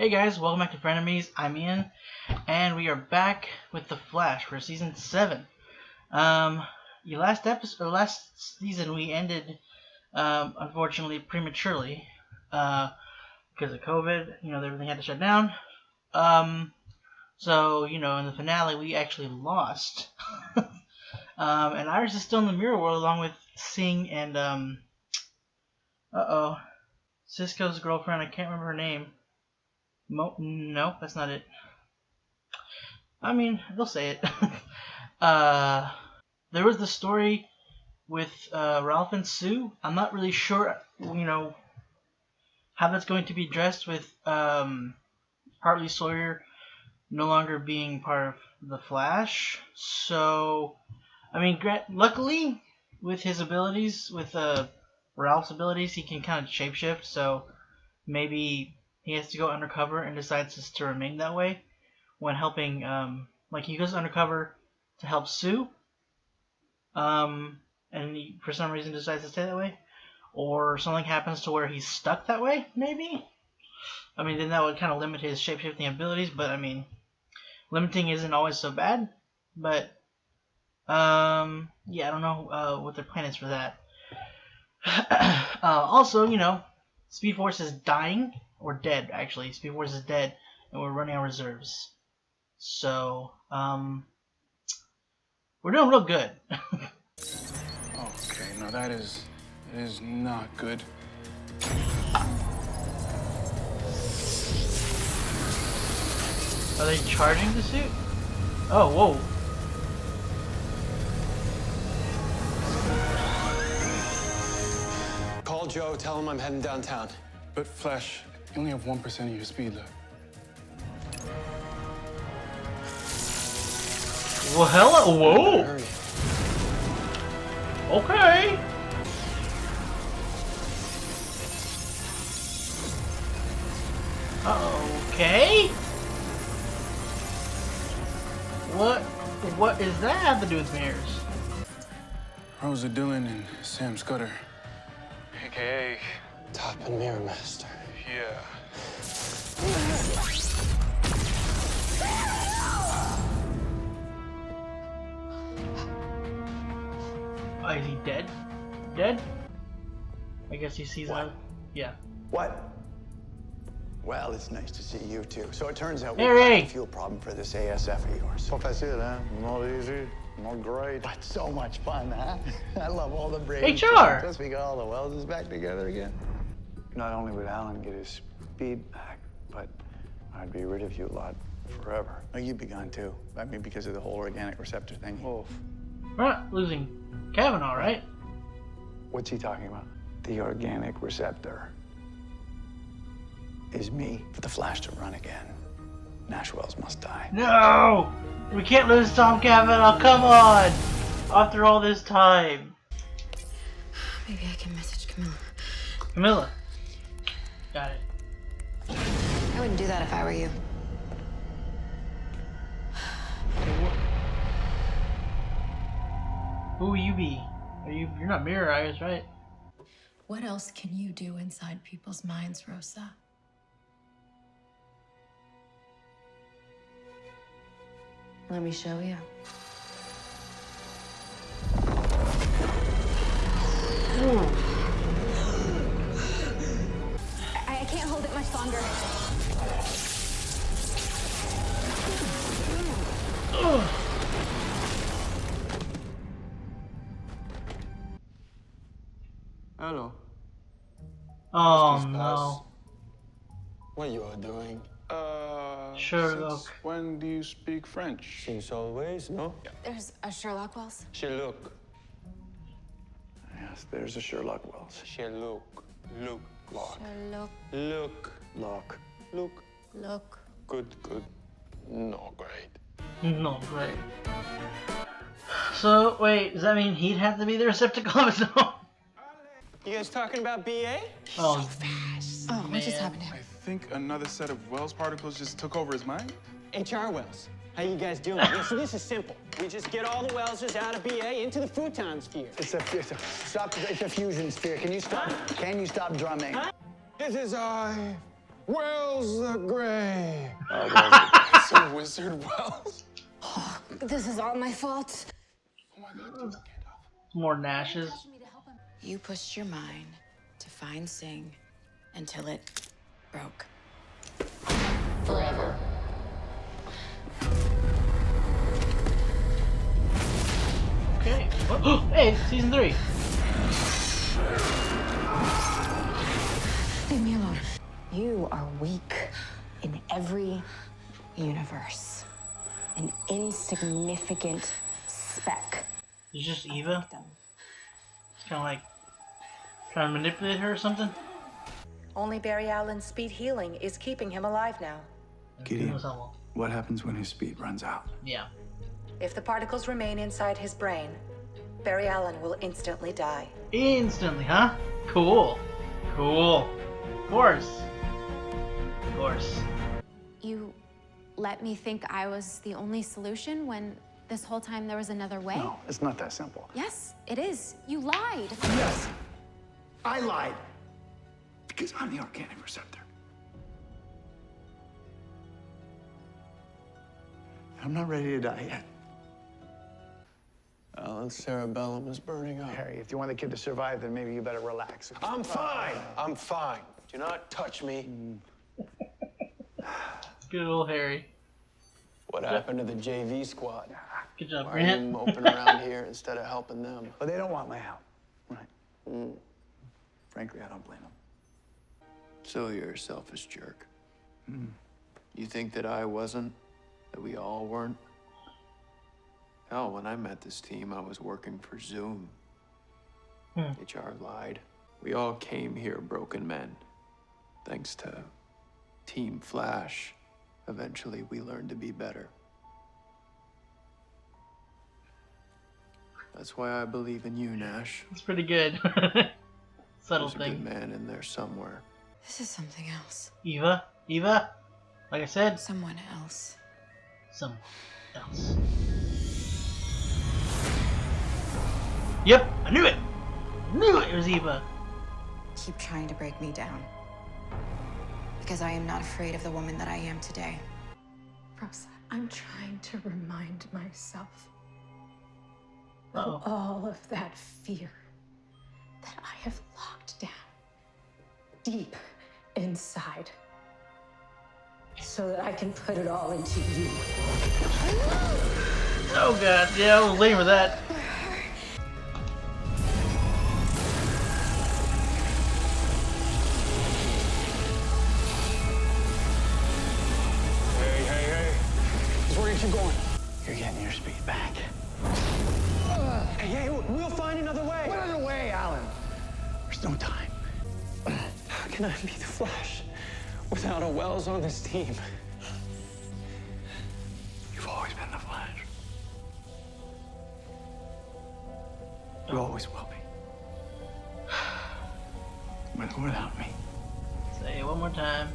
Hey guys, welcome back to Frenemies. I'm Ian, and we are back with The Flash for season 7. Last season we ended, unfortunately, prematurely, because of COVID. Everything had to shut down. So in the finale we actually lost. And Iris is still in the mirror world along with Singh and Cisco's girlfriend. I can't remember her name. No, that's not it. I mean, they'll say it. There was the story with Ralph and Sue. I'm not really sure, how that's going to be addressed with Hartley Sawyer no longer being part of the Flash. So, I mean, luckily with his abilities, with Ralph's abilities, he can kind of shapeshift. So maybe he has to go undercover and decides to remain that way when helping, like he goes undercover to help Sue, and he, for some reason, decides to stay that way, or something happens to where he's stuck that way, maybe? I mean, then that would kind of limit his shapeshifting abilities, but I mean, limiting isn't always so bad, but, yeah, I don't know what their plan is for that. Also, Speed Force is dying. Or dead, actually. Speed Force is dead, and we're running on reserves. So, we're doing real good. Okay, now that is not good. Are they charging the suit? Oh, whoa. Call Joe, tell him I'm heading downtown. But Flash, you only have 1% of your speed left. Well, hello, whoa. Hurry. Okay. Okay. What is that have to do with mirrors? Rosa Dillon and Sam Scudder, AKA Top and Mirror Master. yeah. Oh, is he dead? Dead? I guess he sees What? that. Yeah. What? Well, it's nice to see you too. So it turns out we Harry! have a fuel problem for this ASF of yours. Pas facile, hein? Not easy, not great. But so much fun, huh? I love all the brave. HR! Plus we got all the Wells back together again. Not only would Alan get his speed back, but I'd be rid of you lot forever. Oh, you'd be gone too. I mean, because of the whole organic receptor thing. Oh, We're not losing Cavanagh, right? what's he talking about? The organic receptor is me. For the Flash to run again, Nash Wells must die. No! We can't lose Tom Cavanaugh, come on! After all this time. Maybe I can message Camilla. Camilla. Got it. I wouldn't do that if I were you. Who will you be? You're not Mirror Eyes, right? What else can you do inside people's minds, Rosa? Let me show you. I can't hold it much longer. Hello. Oh Excuse no. us. What you are doing? Sherlock. Since when do you speak French? Since always, no? There's a Sherlock Wells. Look. Yes, there's a Sherlock Wells. Look. Look. Sherlock. Look. Lock. Look. Look. Good. No, great. No, great. So, wait, does that mean he'd have to be the receptacle of his own? You guys talking about BA? Oh, Oh, what just Man. happened here? I think another set of Wells particles just took over his mind. HR Wells. How you guys doing? Yeah, so this is simple. We just get all the Wellses out of BA into the futon sphere. It's a fusion sphere. Can you stop? Can you stop drumming? This is Wells the Gray. It's a wizard Wells. This is all my fault. Oh my God. More Nashes. You pushed your mind to find Sing until it broke. Forever. Okay. Oh, hey, season 3. Leave me alone. You are weak in every universe. An insignificant speck. It's just Eva. It's kind of like trying to manipulate her or something. Only Barry Allen's speed healing is keeping him alive now. Gideon, Who knows how long. what happens when his speed runs out? Yeah. If the particles remain inside his brain, Barry Allen will instantly die. Instantly, huh? Cool. Cool. Of course. Of course. You let me think I was the only solution when this whole time there was another way? No, it's not that simple. Yes, it is. You lied. Yes, I lied. Because I'm the organic receptor. I'm not ready to die yet. Alan's cerebellum is burning up. Harry, if you want the kid to survive, then maybe you better relax. I'm fine. I'm fine. Do not touch me. Good old Harry. What happened to the JV squad? Good job, Why are you Grant. moping around here instead of helping them? But they don't want my help, right? Frankly, I don't blame them. So you're a selfish jerk. You think that I wasn't? That we all weren't? Hell, when I met this team, I was working for Zoom. HR lied. We all came here broken men. Thanks to Team Flash, eventually we learned to be better. That's why I believe in you, Nash. It's pretty good. Subtle There's a good thing. man in there somewhere. This is something else. Eva. Eva. Like I said, Someone else. someone else. Yep, I knew it. Knew it was Eva. Keep trying to break me down. Because I am not afraid of the woman that I am today. Rosa, I'm trying to remind myself Uh-oh. of all of that fear that I have locked down deep inside so that I can put it all into you. Oh god, yeah, I was waiting for that. Hey. Just where you keep going. You're getting your speed back. Hey, we'll find another way. What other way, Alan? There's no time. How can I be the Flash without a Wells on this team? You've always been the Flash. You always will be. With or without me. Say it one more time.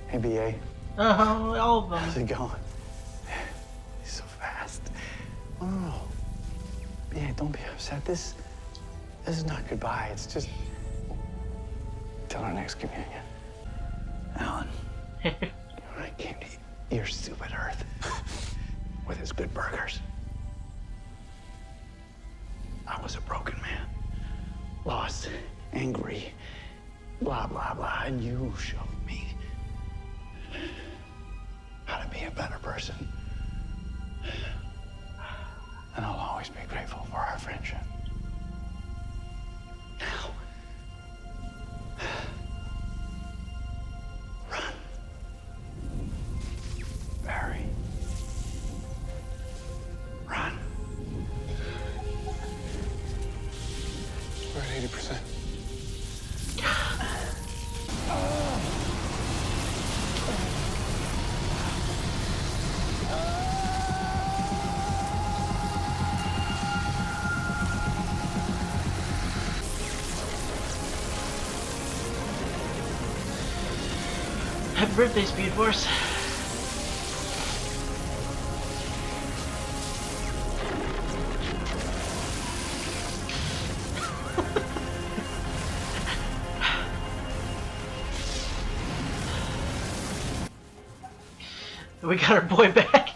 Hey, BA. Oh, all of How's them. it going? He's so fast. Oh. BA, don't be upset. This is not goodbye. It's just till our next communion. Alan, when I came to your stupid Earth with its good burgers, I was a broken man. Lost, angry, blah, blah, blah. And you showed me how to be a better person. And I'll always be grateful for our friendship. Now, run. Barry. Run. We're at 80%. Happy birthday, Speed Force. We got our boy back.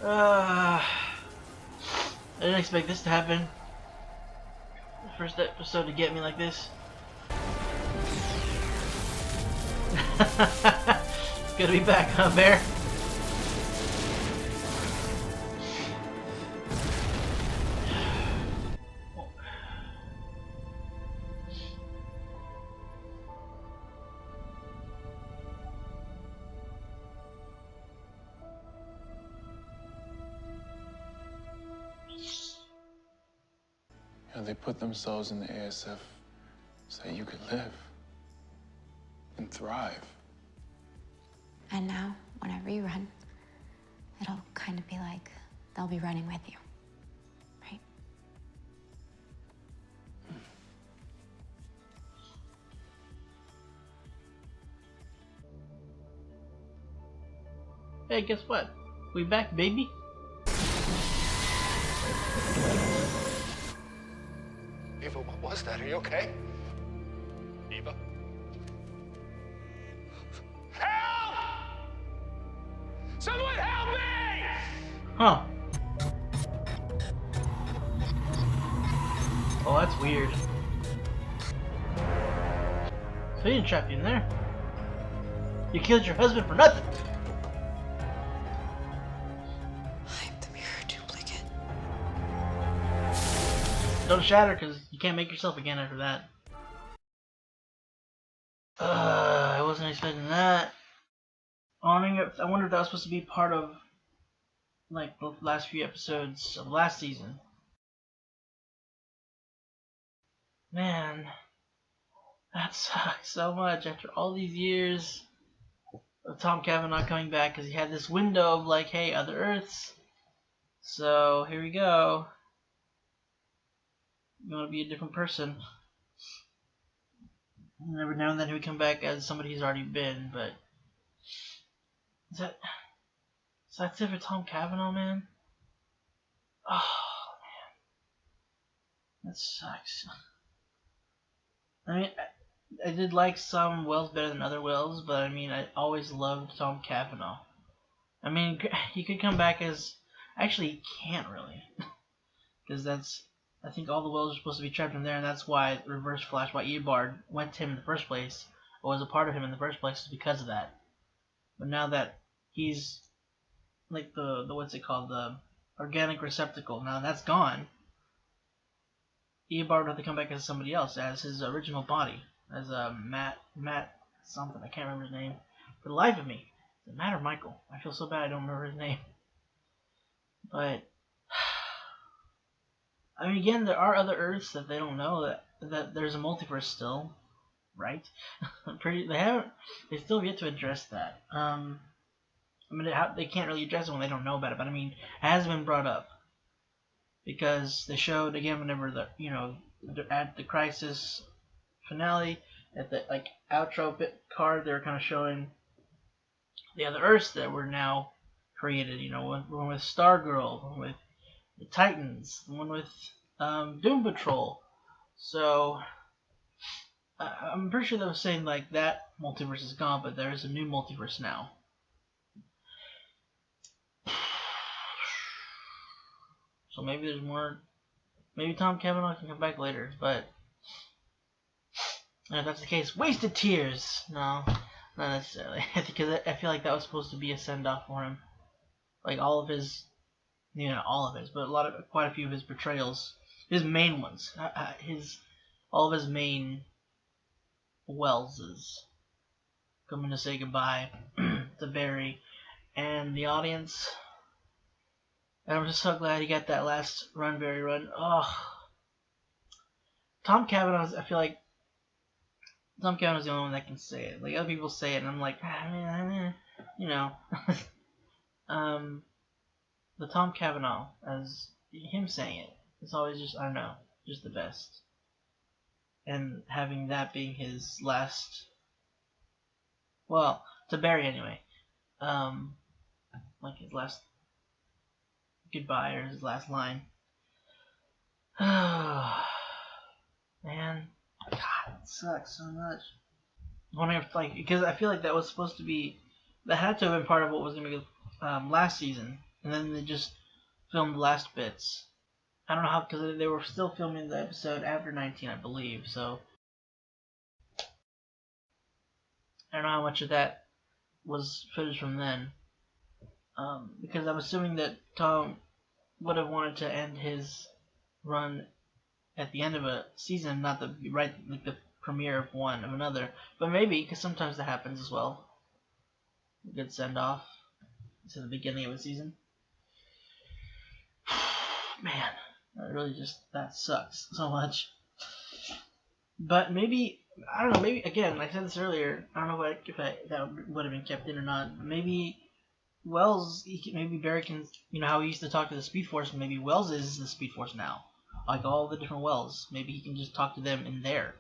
I didn't expect this to happen. The first episode to get me like this. Good to be back, huh, Bear? You know, they put themselves in the ASF so that you could live and thrive. And now, whenever you run, it'll kind of be like they'll be running with you, right? Hey, guess what? We back, baby. Eva, what was that? Are you okay? Eva? Help! Someone help me! Huh. Oh, that's weird. So he didn't trap you in there. You killed your husband for nothing. I'm the mirror duplicate. Don't shatter, because you can't make yourself again after that. I wasn't expecting that. I wonder if that was supposed to be part of, like, the last few episodes of last season. Man, that sucks so much after all these years of Tom Cavanaugh coming back, because he had this window of, like, hey, other Earths. So, here we go. You want to be a different person. And every now and then he would come back as somebody he's already been, but so that's it for Tom Cavanaugh, man? Oh, man. That sucks. I mean, I did like some Wells better than other Wells, but I mean, I always loved Tom Cavanaugh. I mean, he could come back as... Actually, he can't really. Because that's... I think all the Wells are supposed to be trapped in there, and that's why Reverse Flash by Eobard went to him in the first place, or was a part of him in the first place, is because of that. But now that he's like the what's it called, the organic receptacle, now that's gone, Eobard would have to come back as somebody else, as his original body, as Matt something, I can't remember his name for the life of me. Is it Matt or Michael? I feel so bad I don't remember his name. But I mean, again, there are other Earths that they don't know that there's a multiverse still, right? They still have yet to address that. I mean, they can't really address it when they don't know about it, but I mean, it has been brought up because they showed again whenever at the Crisis finale, at the like outro card, they were kind of showing the other Earths that were now created. You know, one with Stargirl, one with the Titans, the one with Doom Patrol. So I'm pretty sure they were saying like that multiverse is gone, but there is a new multiverse now. So maybe there's more. Maybe Tom Cavanaugh can come back later, but if that's the case, wasted tears. No, not necessarily. Because I feel like that was supposed to be a send off for him. Like all of his, not all of his, but quite a few of his portrayals, his main ones, all of his main Wellses coming to say goodbye to Barry and the audience. And I'm just so glad he got that last run, Barry run. Oh, Tom Cavanaugh, I feel like Tom Cavanaugh's the only one that can say it. Like other people say it, and I'm like, the Tom Cavanaugh, as him saying it, it's always just, I don't know, just the best. And having that being his last, well, to Barry anyway, like his last goodbye or his last line. Man, God, it sucks so much. wondering if, like, because I feel like that was supposed to be, that had to have been part of what was going to be last season, and then they just filmed the last bits. I don't know how, because they were still filming the episode after 19, I believe, so I don't know how much of that was footage from then. Because I'm assuming that Tom would have wanted to end his run at the end of a season, not the the premiere of one of another. But maybe, because sometimes that happens as well. A good send off to the beginning of a season. Man, that sucks so much. But maybe, I don't know, maybe, again, like I said this earlier, I don't know if that would have been kept in or not. Maybe Wells, maybe Barry can, how he used to talk to the Speed Force, maybe Wells is the Speed Force now. Like all the different Wells. Maybe he can just talk to them in there.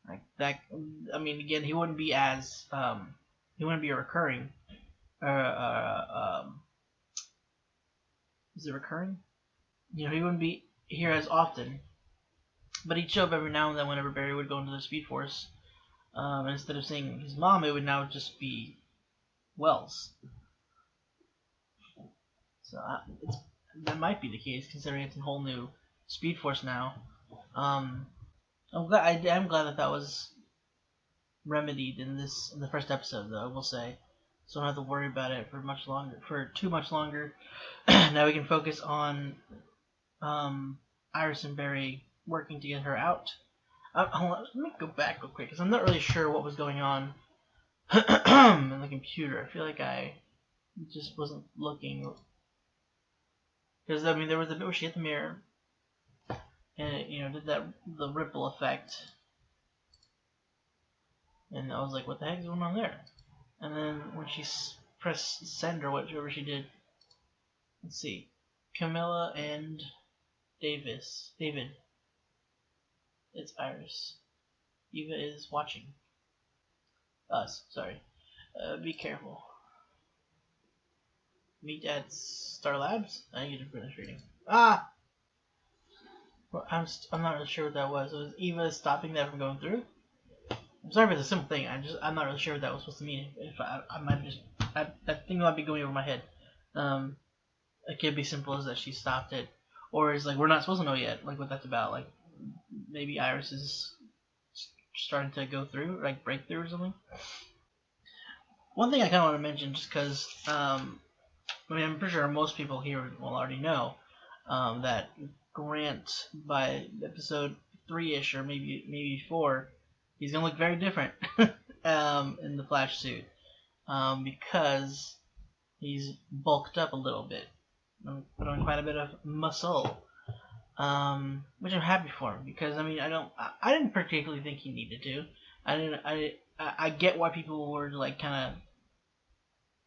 Like that, I mean, again, he wouldn't be as, he wouldn't be a recurring, is it recurring? He wouldn't be here as often. But he'd show up every now and then whenever Barry would go into the Speed Force. And instead of seeing his mom, it would now just be Wells. So that might be the case, considering it's a whole new Speed Force now. I'm glad that was remedied in the first episode, though, I will say. So I don't have to worry about it for too much longer. Now we can focus on Iris and Barry working to get her out. Hold on, let me go back real quick, because I'm not really sure what was going on in the computer. I feel like I just wasn't looking. Because, I mean, there was a bit where she hit the mirror, and it, did the ripple effect. And I was like, what the heck is going on there? And then when she pressed send or whatever she did, let's see, Camilla and David, it's Iris. Eva is watching us, sorry. Be careful. Meet at Star Labs? I need to finish reading. Ah! Well, I'm not really sure what that was. Was Eva stopping that from going through? I'm sorry for the simple thing. I'm not really sure what that was supposed to mean. If I might just, that thing might be going over my head. It could be simple as that she stopped it, or is like we're not supposed to know yet, like what that's about. Like maybe Iris is starting to go through, like break through or something. One thing I kind of want to mention, just because, I mean, I'm pretty sure most people here will already know that Grant, by episode 3-ish or maybe 4, he's gonna look very different in the Flash suit because he's bulked up a little bit, put on quite a bit of muscle, which I'm happy for him because I mean I didn't particularly think he needed to. I get why people were like kind of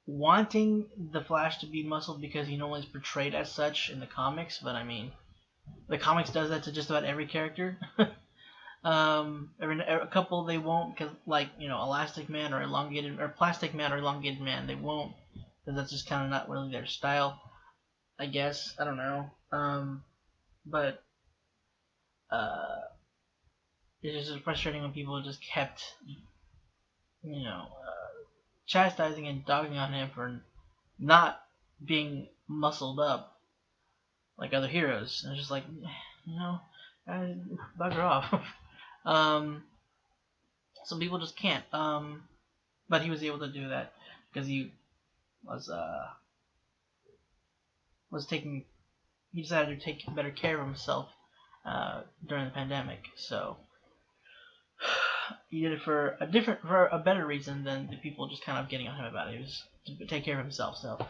wanting the Flash to be muscled because he normally is portrayed as such in the comics, but I mean the comics does that to just about every character. A couple they won't, because like Elastic Man or elongated or Plastic Man or elongated Man, they won't because that's just kind of not really their style, I guess. I don't know. But it's just frustrating when people just kept chastising and dogging on him for not being muscled up like other heroes. And it's just like, bugger off. Some people just can't. But he was able to do that because he he decided to take better care of himself during the pandemic. So he did it for a better reason than the people just kind of getting on him about it. He was to take care of himself. So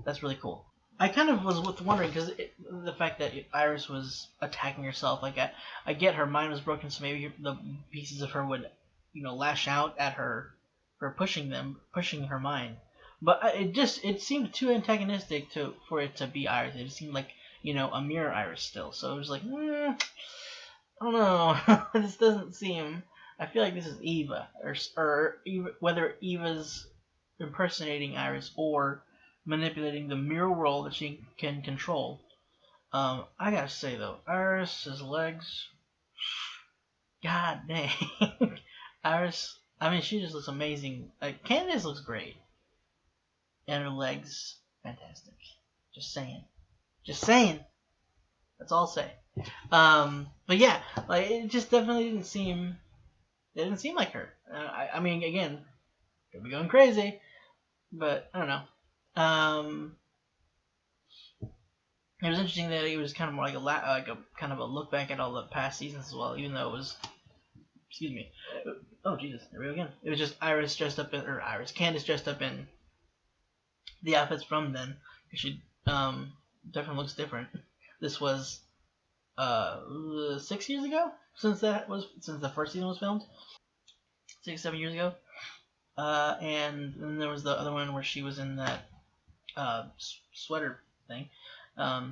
that's really cool. I kind of was wondering because the fact that Iris was attacking herself, like I get her mind was broken, so maybe the pieces of her would, lash out at her for pushing her mind. But it seemed too antagonistic for it to be Iris. It seemed like a mirror Iris still. So it was like, I don't know. This doesn't seem. I feel like this is Eva, or whether Eva's impersonating Iris or manipulating the mirror world that she can control. I gotta say though, Iris's legs, god dang, Iris I mean, she just looks amazing. Like, Candace looks great. And her legs, fantastic. Just saying. Just saying. That's all I'll say. But yeah, like, it just definitely didn't seem like her. I mean, again, could be going crazy, but I don't know. It was interesting that it was kind of more like a kind of a look back at all the past seasons as well, even though it was, excuse me. Oh Jesus, there we go again. It was just Candace dressed up in the outfits from then. She definitely looks different. This was 6 years ago since the first season was filmed. 6-7 years ago. And then there was the other one where she was in that sweater thing.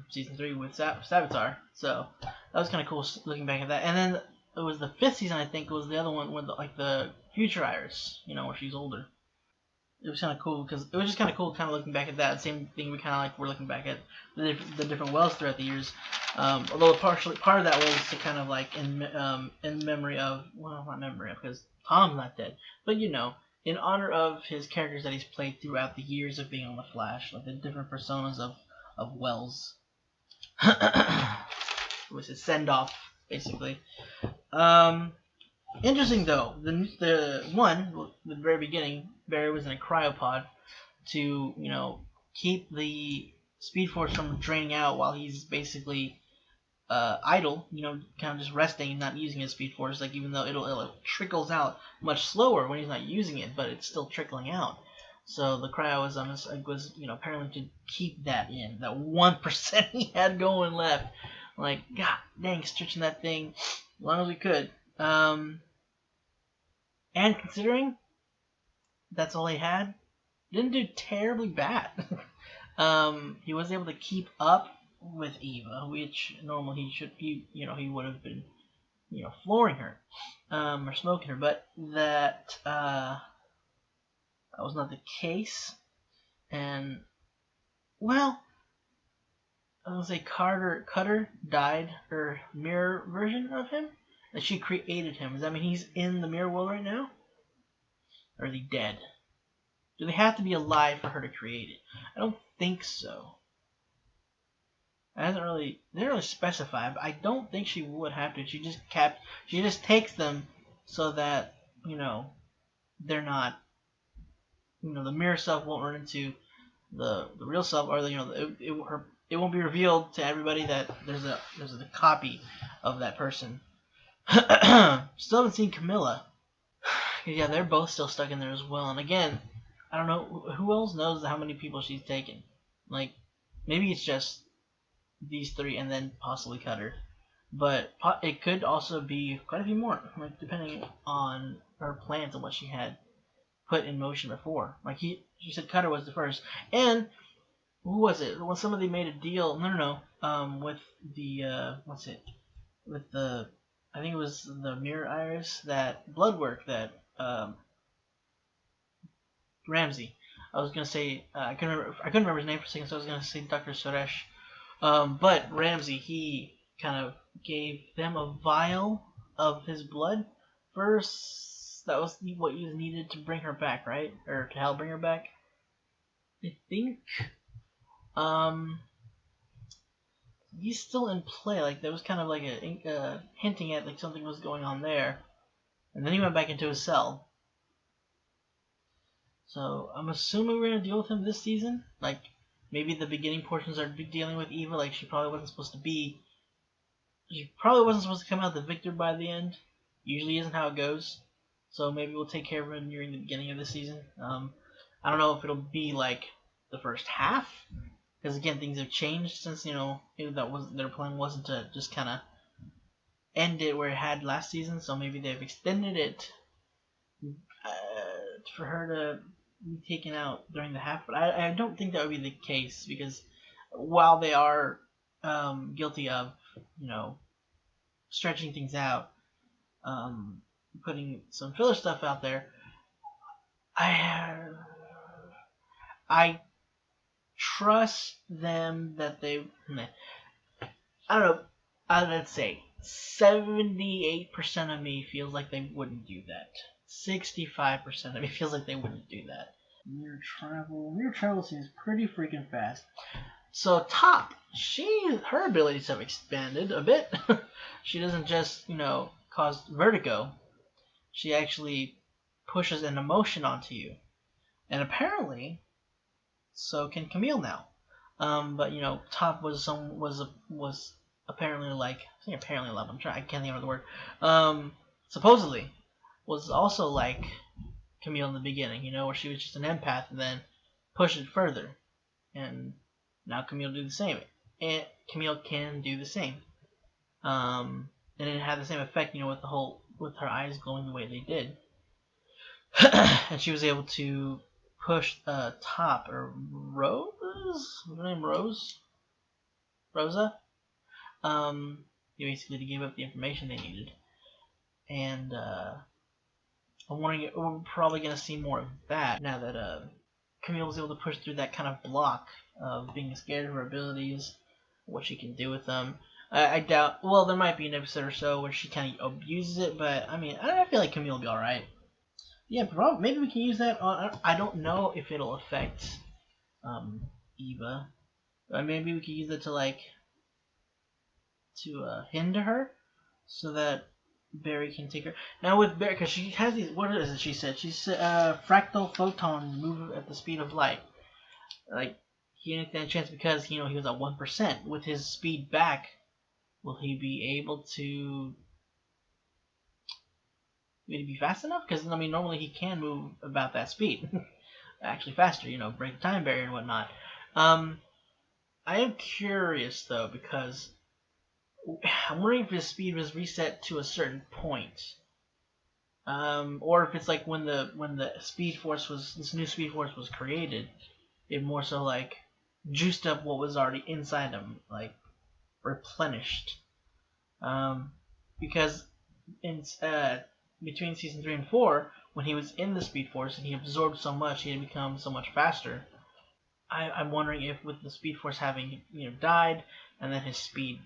Season 3 with Savitar. So that was kind of cool looking back at that. And then it was the 5th season, I think, was the other one with the future Iris, where she's older. It was kind of cool because it was just kind of cool, kind of looking back at that. Same thing we kind of like we're looking back at the different Wells throughout the years. Although part of that was to kind of like in memory of, well, not memory of, because Tom's not dead, but in honor of his characters that he's played throughout the years of being on the Flash, like the different personas of Wells. It was his send off, basically. Interesting though, the very beginning, Barry was in a cryopod to keep the Speed Force from draining out while he's basically idle, kind of just resting and not using his Speed Force. Like, even though it trickles out much slower when he's not using it, but it's still trickling out. So the cryo was apparently to keep that in, that 1% he had going left. Like, god dang, stretching that thing as long as we could. And considering that's all he had, didn't do terribly bad. He was able to keep up with Eva, which normally he would have been, flooring her, or smoking her, but that was not the case. And, well, I was gonna say Cutter died, her mirror version of him, that she created him. Does that mean he's in the mirror world right now? Or is he dead? Do they have to be alive for her to create it? I don't think so. They didn't really specify, but I don't think she would have to. She just takes them so that, they're not, the mirror self won't run into the real self, or it won't be revealed to everybody that there's a copy of that person. Still haven't seen Camilla. Yeah, they're both still stuck in there as well. And again, I don't know who else knows how many people she's taken. Like, maybe it's just these 3 and then possibly Cutter, but it could also be quite a few more, like, depending on her plans and what she had put in motion before. Like, she said Cutter was the first, and who was it? When somebody made a deal, with the I think it was the Mirror Iris, that blood work that Ramsey. I was gonna say I couldn't remember his name for a second, so I was gonna say Dr. Suresh. But Ramsey, he kind of gave them a vial of his blood first. That was what was needed to bring her back, right? Or to help bring her back, I think. He's still in play. Like, there was kind of like a hinting at like something was going on there, and then he went back into his cell. So I'm assuming we're gonna deal with him this season. Like, maybe the beginning portions are dealing with Eva. Like, she probably wasn't supposed to come out the victor by the end. Usually isn't how it goes. So maybe we'll take care of her during the beginning of the season. I don't know if it'll be like the first half, because again, things have changed since their plan wasn't to just kind of end it where it had last season. So maybe they've extended it for her to be taken out during the half. But I don't think that would be the case, because while they are guilty of stretching things out, putting some filler stuff out there, I trust them that they, I don't know, let's say 78% of me feels like they wouldn't do that. 65% of me feels like they wouldn't do that. Mirror travel seems pretty freaking fast. So Top, her abilities have expanded a bit. She doesn't just, cause vertigo. She actually pushes an emotion onto you. And apparently, so can Camille now. But Top was apparently like, I think apparently a lot. I can't think of the word. Supposedly was also like Camille in the beginning, where she was just an empath and then pushed it further, and now Camille do the same. And Camille can do the same. And it had the same effect, with her eyes glowing the way they did. And she was able to push Top, or Rose? What's her name? Rosa? Basically to give up the information they needed. And I'm wondering, we're probably going to see more of that now that Camille was able to push through that kind of block of being scared of her abilities, what she can do with them. I doubt, well, there might be an episode or so where she kind of abuses it, but I feel like Camille will be alright. Yeah, maybe we can use that on, I don't know if it'll affect Eva, but maybe we could use it to hinder her, so that Barry can take her. Now with Barry, because she has these, what is it she said? She said fractal photon move at the speed of light. Like, he didn't stand a chance because, he was at 1%. With his speed back, will he be able to be fast enough? Because, normally he can move about that speed. Actually faster, break the time barrier and whatnot. I am curious, though, because I'm wondering if his speed was reset to a certain point. Or if it's like when the Speed Force this new Speed Force was created, it more so like juiced up what was already inside him, like replenished. Because in between season 3 and 4, when he was in the Speed Force and he absorbed so much, he had become so much faster. I'm wondering if with the Speed Force having died and then his speed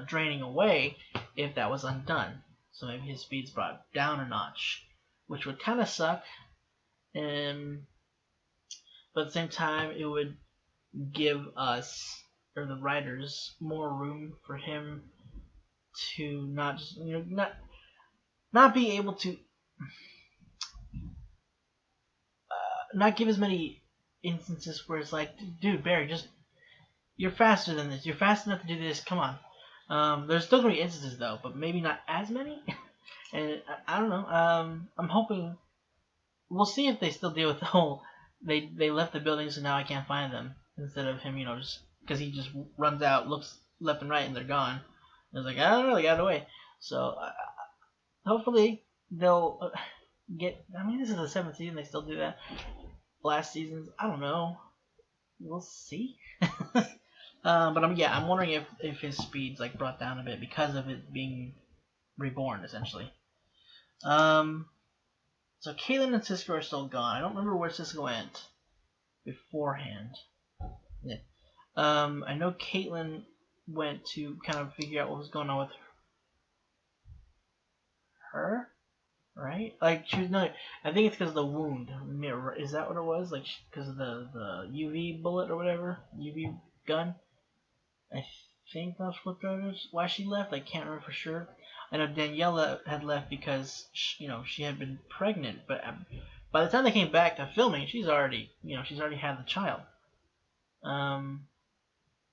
draining away, if that was undone. So maybe his speed's brought down a notch, which would kind of suck. But at the same time, it would give us, or the writers, more room for him to not just, not be able to, not give as many instances where it's like, dude, Barry, you're faster than this. You're fast enough to do this. Come on. There's still gonna be instances though, but maybe not as many. And I don't know. I'm hoping we'll see if they still deal with the whole they left the building, so now I can't find them, instead of him, just because he just runs out, looks left and right, and they're gone. And it's like, I don't know, they got away. So hopefully they'll get. This is the 7th season. They still do that. Last seasons, I don't know. We'll see. But I'm wondering if his speed's like brought down a bit because of it being reborn, essentially. So Caitlin and Cisco are still gone. I don't remember where Cisco went beforehand. Yeah. I know Caitlin went to kind of figure out what was going on with her, right? Like, she was no. I think it's because of the wound. Is that what it was? Like, because of the UV bullet or whatever, UV gun. I think that's why she left. I can't remember for sure. I know Daniela had left because she had been pregnant, but by the time they came back to filming, she's already had the child.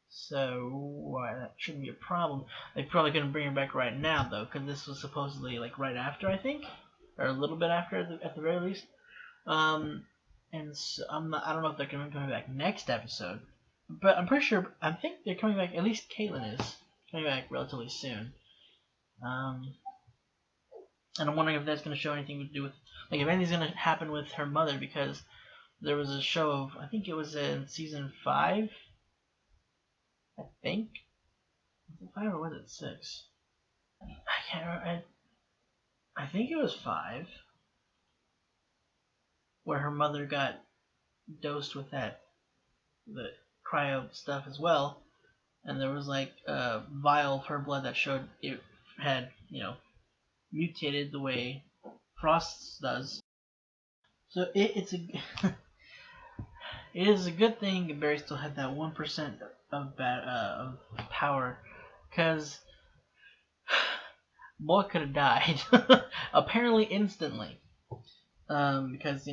So that shouldn't be a problem. They probably couldn't bring her back right now though, because this was supposedly like right after, I think, or a little bit after at the very least. And so I don't know if they're coming back next episode. But I'm pretty sure, I think they're coming back, at least Caitlin is coming back relatively soon. And I'm wondering if that's going to show anything to do with, like, if anything's going to happen with her mother, because there was a show of, I think it was in season 5, I think. Was it 5 or was it 6? I can't remember. I think it was 5, where her mother got dosed with the cryo stuff as well, and there was like a vial of her blood that showed it had, mutated the way Frost's does. So it's a it is a good thing Barry still had that 1% of power, because boy could have died apparently instantly. Because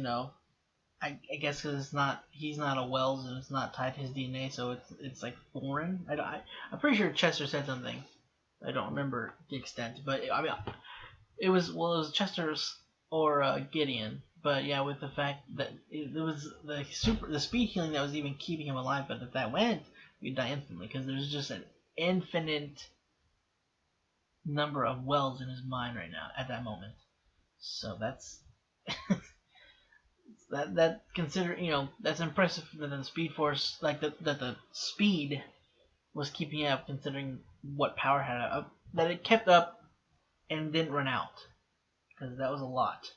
I guess because he's not a Wells and it's not tied to his DNA, so it's like foreign. I'm pretty sure Chester said something. I don't remember the extent, but I mean, it was Chester's or Gideon. But yeah, with the fact that it was the speed healing that was even keeping him alive. But if that went, he'd die instantly, because there's just an infinite number of Wells in his mind right now at that moment. So that's that consider that's impressive that the Speed Force, like that the speed was keeping up, considering what power had that it kept up and didn't run out, because that was a lot.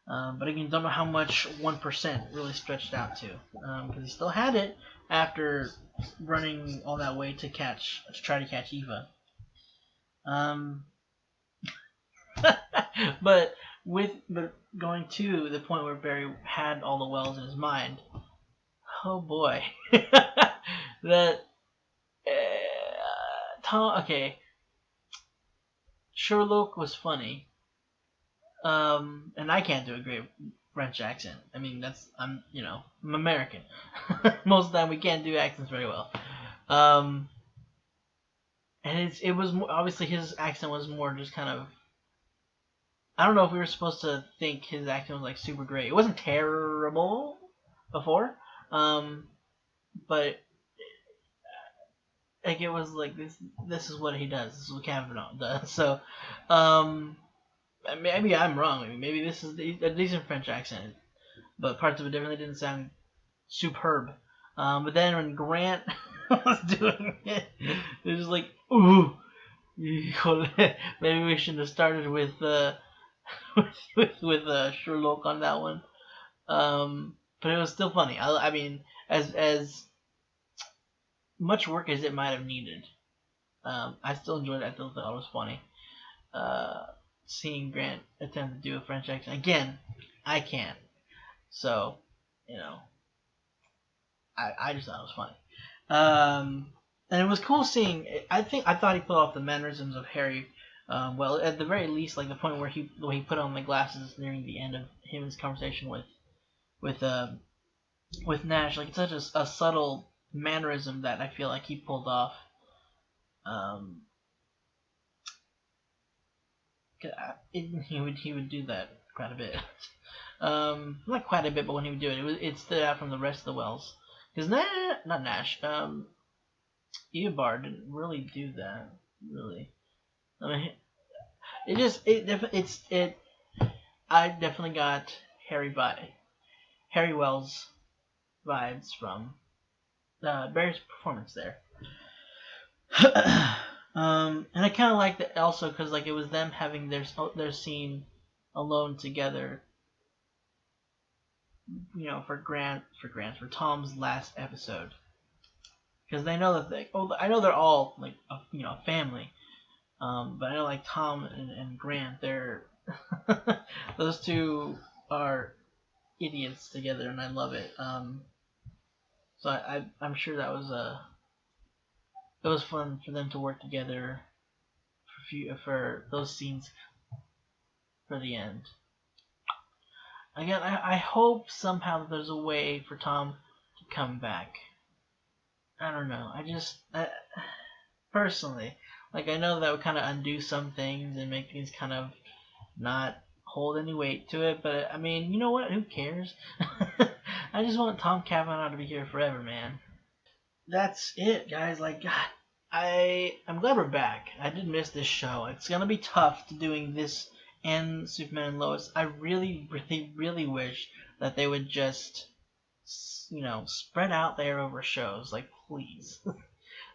But again, don't know how much 1% really stretched out to, because he still had it after running all that way to try to catch Eva. But going to the point where Barry had all the Wells in his mind, oh boy, that Tom. Okay, Sherlock was funny. And I can't do a great French accent. I mean, I'm American. Most of the time we can't do accents very well. And it was more, obviously his accent was more just kind of, I don't know if we were supposed to think his accent was like super great. It wasn't terrible before, but like it was like this is what he does. This is what Cavanagh does. So, maybe I'm wrong. Maybe this is a decent French accent, but parts of it definitely didn't sound superb. But then when Grant was doing it, it was like, ooh, maybe we should have started with Sherlock on that one. But it was still funny. I mean, as much work as it might have needed, I still enjoyed it. I still thought it was funny. Seeing Grant attempt to do a French accent. Again, I can't. So, I just thought it was funny. And it was cool seeing, I thought he pulled off the mannerisms of Harry, well, at the very least, like the point where he put on the glasses nearing the end of his conversation with Nash. Like, it's such a subtle mannerism that I feel like he pulled off. He would do that quite a bit. Not quite a bit, but when he would do it, it stood out from the rest of the Wells. Because not Nash, Eobard didn't really do that. Really, I mean, I definitely got Harry Wells vibes from Barry's performance there. And I kind of liked it also because like it was them having their scene alone together, for Tom's last episode, because they know that I know they're all like a family, but I know like Tom and Grant, they're those two are idiots together, and I love it. So I'm sure that it was fun for them to work together for those scenes for the end. Again, I hope somehow that there's a way for Tom to come back. I don't know. Personally, like I know that would kind of undo some things and make things kind of not hold any weight to it, but I mean, you know what? Who cares? I just want Tom Cavanaugh to be here forever, man. That's it, guys. Like, God, I'm glad we're back. I did miss this show. It's gonna be tough to doing this and Superman and Lois. I really, really, really wish that they would just, spread out there over shows. Like, please.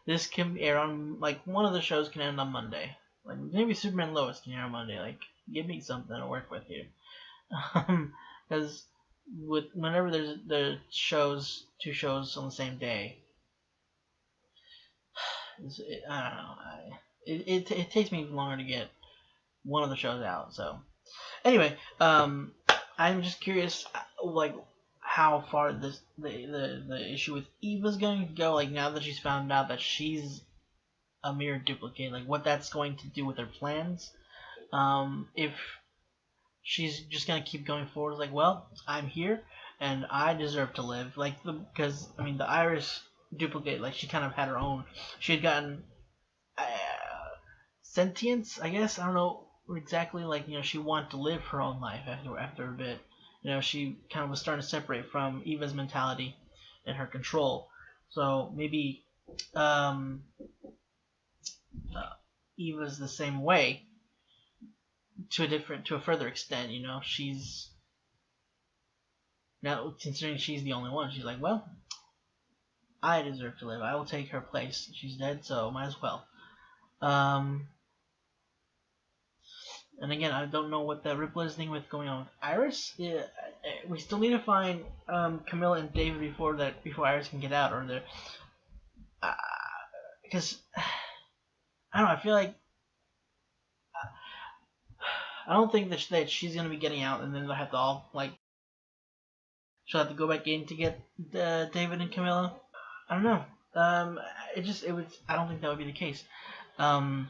This can air on, like, one of the shows can end on Monday. Like, maybe Superman and Lois can air on Monday. Like, give me something to work with here. Because whenever there's two shows on the same day, I don't know. It takes me longer to get one of the shows out. So anyway, I'm just curious, like how far the issue with Eva's going to go. Like now that she's found out that she's a mere duplicate, like what that's going to do with her plans. If she's just gonna keep going forward, like, well, I'm here and I deserve to live, like because I mean the Iris duplicate, like she kind of had her own. She had gotten uh, sentience, I guess. I don't know exactly. Like she wanted to live her own life after a bit. She kind of was starting to separate from Eva's mentality and her control. So maybe Eva's the same way to a further extent. She's now considering she's the only one. She's like, well, I deserve to live. I will take her place. She's dead, so might as well. And again, I don't know what the Ripley's thing with going on with Iris. Yeah, we still need to find Camilla and David before Iris can get out, or they're because I don't know. I feel like I don't think that she's gonna be getting out, and then they'll have to all she'll have to go back in to get David and Camilla. I don't know. It was. I don't think that would be the case. I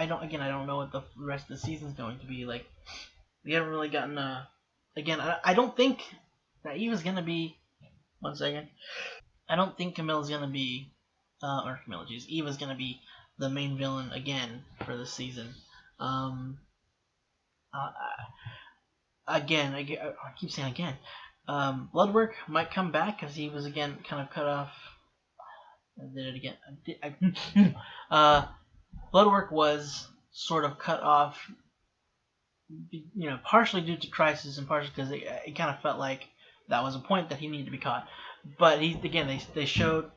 don't know what the rest of the season's going to be like. We haven't really gotten again. I don't think that Eva's gonna be. 1 second. I don't think Camilla's gonna be, Eva's gonna be the main villain again for this season. Again, I keep saying again. Bloodwork might come back because he was again kind of cut off. I did it again. Bloodwork was sort of cut off, partially due to Crisis and partially because it kind of felt like that was a point that he needed to be caught. But they showed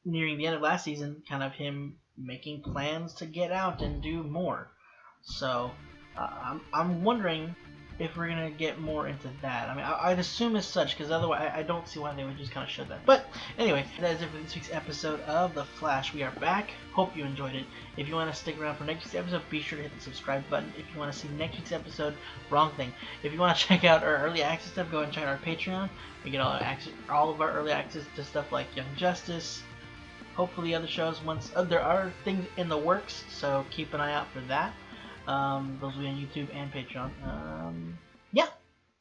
nearing the end of last season kind of him making plans to get out and do more. So I'm wondering if we're gonna get more into that. I mean, I'd assume as such, because otherwise I don't see why they would just kind of show that. But anyway, that is it for this week's episode of The Flash. We are back. Hope you enjoyed it. If you want to stick around for next week's episode, be sure to hit the subscribe button. If you want to see next week's episode, wrong thing. If you want to check out our early access stuff, go and check out our Patreon. We get all of our early access to stuff like Young Justice. Hopefully other shows once there are things in the works, so keep an eye out for that. Those will be on YouTube and Patreon. Yeah.